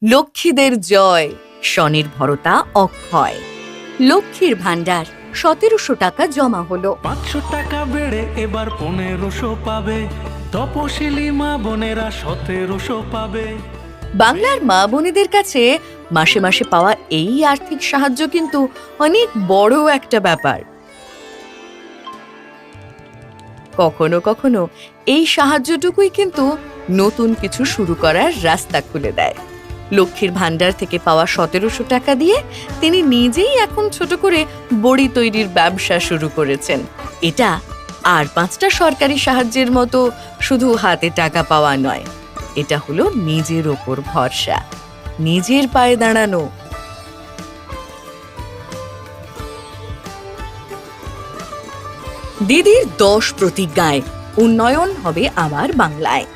লক্ষ্মীদের জয়, স্বনির্ভরতা অক্ষয়। লক্ষ্মীর ভান্ডার ১৭০০ টাকা জমা হলো। ৫০০ টাকা বেড়ে এবার ১৫০০ পাবে, তপশিলি মা বোনেরা ১৭০০ পাবে। বাংলার মা বোনেদের কাছে মাসে মাসে পাওয়া এই আর্থিক সাহায্য কিন্তু অনেক বড় একটা ব্যাপার। কখনো কখনো এই সাহায্যটুকুই কিন্তু নতুন কিছু শুরু করার রাস্তা খুলে দেয়। লক্ষ্মীর ভান্ডার থেকে পাওয়া ১৭০০ টাকা দিয়ে তিনি নিজেই এখন ছোট করে বড়ি তৈরির ব্যবসা শুরু করেছেন। এটা আর ৫টা সরকারি সাহায্যের মতো শুধু হাতে টাকা পাওয়া নয়, এটা হলো নিজের ওপর ভরসা, নিজের পায়ে দাঁড়ানো। দিদির ১০ প্রতিজ্ঞায় উন্নয়ন হবে আমার বাংলায়।